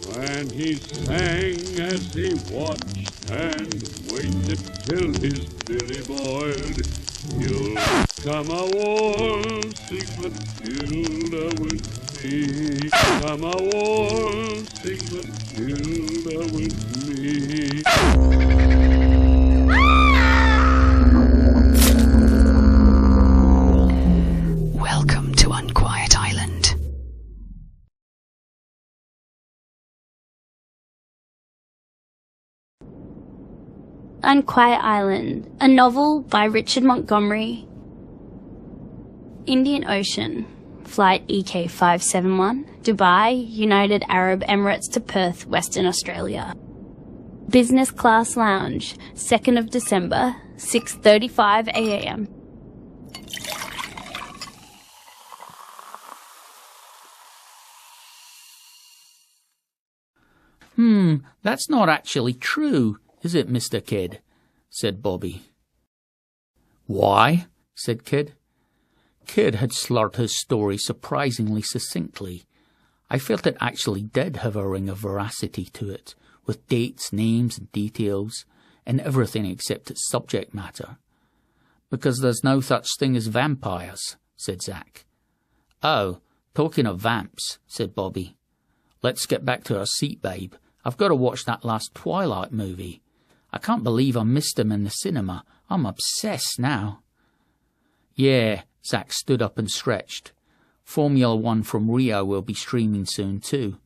And he sang as he watched and waited till his billy boiled. You'll come a waltzing Matilda with me. Come a waltzing Matilda with me. Welcome to Unquiet Island. Unquiet Island, a novel by Richard Montgomery. Indian Ocean, Flight EK571, Dubai, United Arab Emirates to Perth, Western Australia. Business Class Lounge, 2nd of December, 6:35 a.m. That's not actually true, is it, Mr. Kidd? Said Bobby. Why? Said Kidd. Kidd had slurred his story surprisingly succinctly. I felt it actually did have a ring of veracity to it, with dates, names and details, and everything except its subject matter. Because there's no such thing as vampires, said Zack. Oh, talking of vamps, said Bobby. Let's get back to our seat, babe. I've got to watch that last Twilight movie. I can't believe I missed him in the cinema. I'm obsessed now. Yeah, Zack stood up and stretched. Formula One from Rio will be streaming soon too.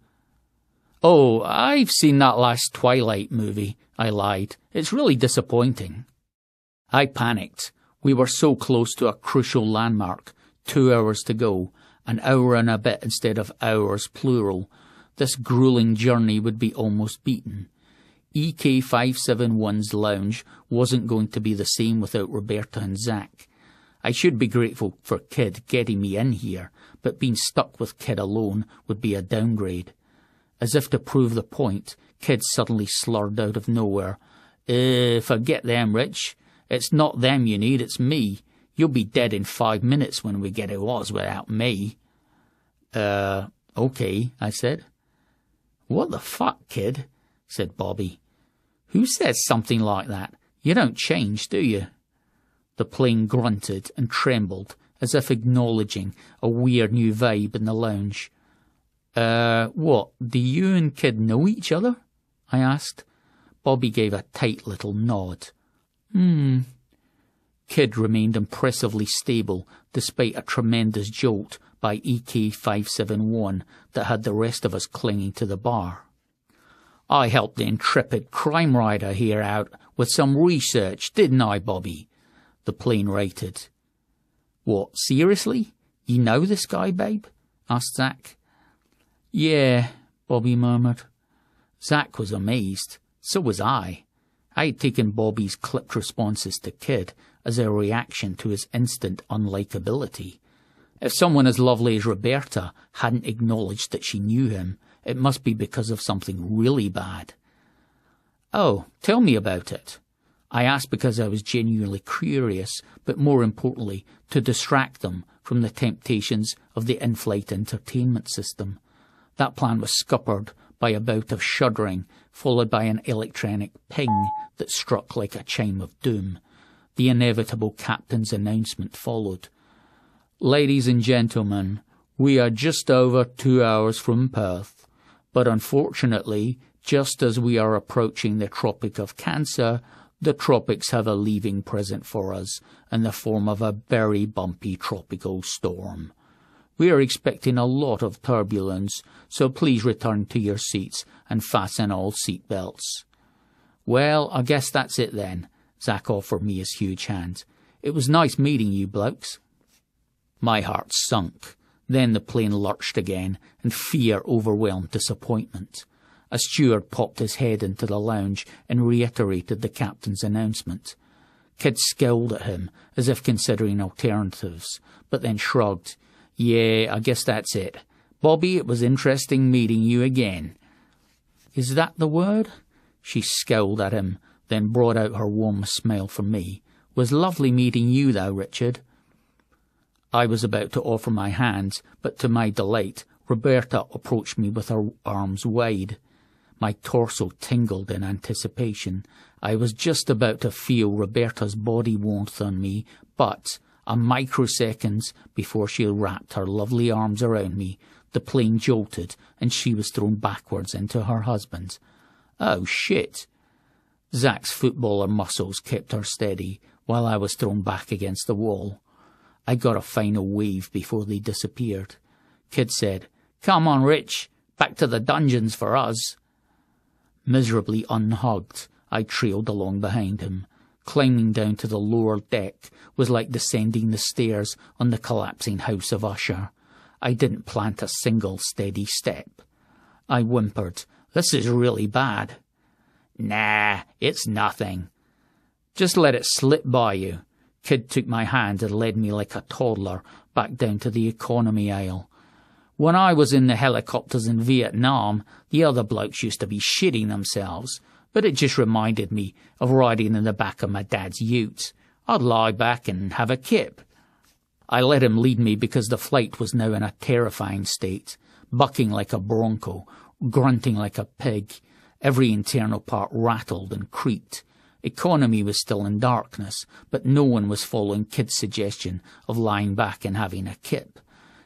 Oh, I've seen that last Twilight movie, I lied. It's really disappointing. I panicked. We were so close to a crucial landmark. 2 hours to go. An hour and a bit instead of hours plural. This grueling journey would be almost beaten. EK571's lounge wasn't going to be the same without Roberta and Zack. I should be grateful for Kidd getting me in here, but being stuck with Kidd alone would be a downgrade. As if to prove the point, Kidd suddenly slurred out of nowhere. Forget them, Rich. It's not them you need, it's me. You'll be dead in 5 minutes when we get to Oz without me. Okay, I said. What the fuck, Kidd? Said Bobby. Who says something like that? You don't change, do you? The plane grunted and trembled, as if acknowledging a weird new vibe in the lounge. What, do you and Kidd know each other? I asked. Bobby gave a tight little nod. Kidd remained impressively stable, despite a tremendous jolt by EK571 that had the rest of us clinging to the bar. I helped the intrepid crime writer here out with some research, didn't I, Bobby? The plane rated. What, seriously? You know this guy, babe? Asked Zack. Yeah, Bobby murmured. Zack was amazed. So was I. I had taken Bobby's clipped responses to Kidd as a reaction to his instant unlikability. If someone as lovely as Roberta hadn't acknowledged that she knew him, it must be because of something really bad. Oh, tell me about it. I asked because I was genuinely curious, but more importantly, to distract them from the temptations of the in-flight entertainment system. That plan was scuppered by a bout of shuddering, followed by an electronic ping that struck like a chime of doom. The inevitable captain's announcement followed. Ladies and gentlemen, we are just over 2 hours from Perth, but unfortunately, just as we are approaching the Tropic of Cancer, the tropics have a leaving present for us in the form of a very bumpy tropical storm. We are expecting a lot of turbulence, so please return to your seats and fasten all seat belts. Well, I guess that's it then, Zack offered me his huge hand. It was nice meeting you blokes. My heart sunk. Then the plane lurched again, and fear overwhelmed disappointment. A steward popped his head into the lounge and reiterated the captain's announcement. Kidd scowled at him, as if considering alternatives, but then shrugged. Yeah, I guess that's it. Bobby, it was interesting meeting you again. Is that the word? She scowled at him, then brought out her warmest smile for me. Was lovely meeting you, though, Richard. I was about to offer my hand, but to my delight, Roberta approached me with her arms wide. My torso tingled in anticipation. I was just about to feel Roberta's body warmth on me, but a microsecond before she wrapped her lovely arms around me, the plane jolted and she was thrown backwards into her husband. Oh, shit! Zach's footballer muscles kept her steady while I was thrown back against the wall. I got a final wave before they disappeared. Kidd said, "Come on, Rich, back to the dungeons for us." Miserably unhugged, I trailed along behind him. Climbing down to the lower deck was like descending the stairs on the collapsing house of Usher. I didn't plant a single steady step. I whimpered, "This is really bad." "Nah, it's nothing." "Just let it slip by you." Kidd took my hand and led me like a toddler back down to the economy aisle. "When I was in the helicopters in Vietnam, the other blokes used to be shitting themselves, but it just reminded me of riding in the back of my dad's ute. I'd lie back and have a kip." I let him lead me because the flight was now in a terrifying state, bucking like a bronco, grunting like a pig. Every internal part rattled and creaked. Economy was still in darkness, but no one was following Kidd's suggestion of lying back and having a kip.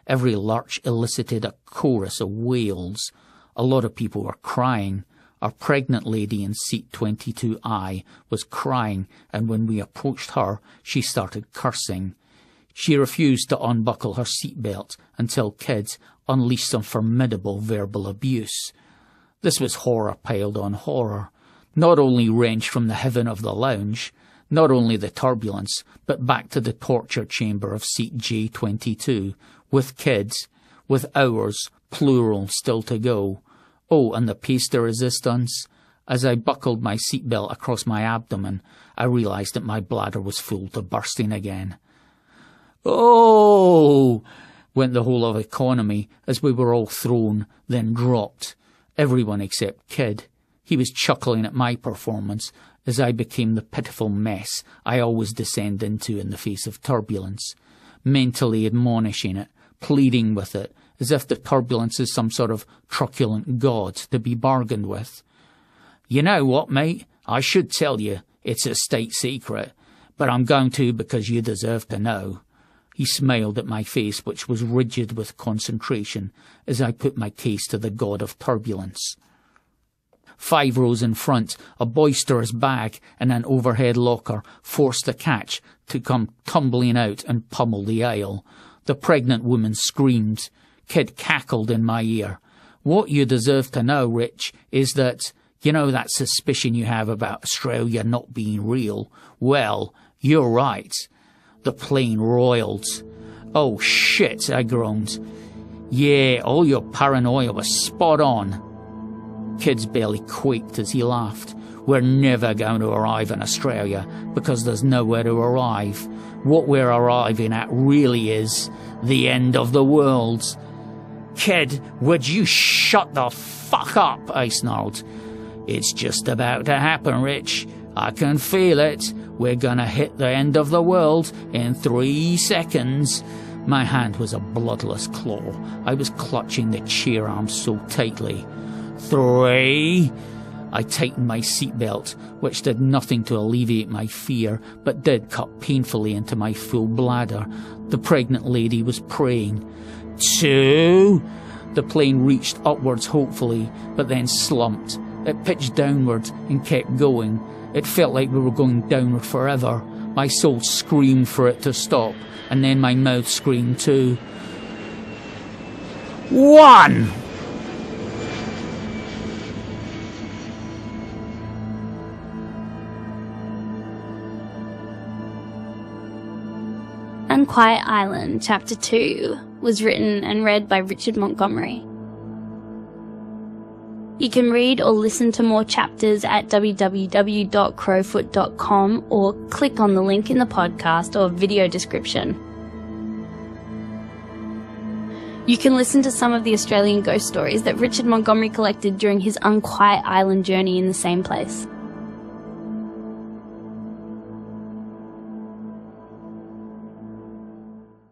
Every lurch elicited a chorus of wails. A lot of people were crying. Our pregnant lady in seat 22I was crying, and when we approached her, she started cursing. She refused to unbuckle her seatbelt until Kidd unleashed some formidable verbal abuse. This was horror piled on horror. Not only wrenched from the heaven of the lounge, not only the turbulence, but back to the torture chamber of seat J22, with Kidd, with hours, plural, still to go. Oh, and the piece de resistance. As I buckled my seatbelt across my abdomen, I realized that my bladder was full to bursting again. "Oh!" went the whole of economy as we were all thrown, then dropped. Everyone except Kidd. He was chuckling at my performance as I became the pitiful mess I always descend into in the face of turbulence, mentally admonishing it, pleading with it, as if the turbulence is some sort of truculent god to be bargained with. "You know what, mate? I should tell you. It's a state secret. But I'm going to because you deserve to know." He smiled at my face, which was rigid with concentration, as I put my case to the god of turbulence. 5 rows in front, a boisterous bag and an overhead locker forced the catch to come tumbling out and pummel the aisle. The pregnant woman screamed. Kidd cackled in my ear. "What you deserve to know, Rich, is that, you know that suspicion you have about Australia not being real? Well, you're right." The plane roiled. "Oh, shit," I groaned. "Yeah, all your paranoia was spot on." Kidd's belly quaked as he laughed. "We're never going to arrive in Australia because there's nowhere to arrive. What we're arriving at really is the end of the world." "Kidd, would you shut the fuck up?" I snarled. "It's just about to happen, Rich. I can feel it. We're gonna hit the end of the world in 3 seconds. My hand was a bloodless claw. I was clutching the chair arm so tightly. 3. I tightened my seatbelt, which did nothing to alleviate my fear, but did cut painfully into my full bladder. The pregnant lady was praying. 2. The plane reached upwards hopefully, but then slumped. It pitched downward and kept going. It felt like we were going downward forever. My soul screamed for it to stop, and then my mouth screamed too. 1! Unquiet Island, Chapter 2, was written and read by Richard Montgomery. You can read or listen to more chapters at www.crowfoot.com or click on the link in the podcast or video description. You can listen to some of the Australian ghost stories that Richard Montgomery collected during his Unquiet Island journey in the same place.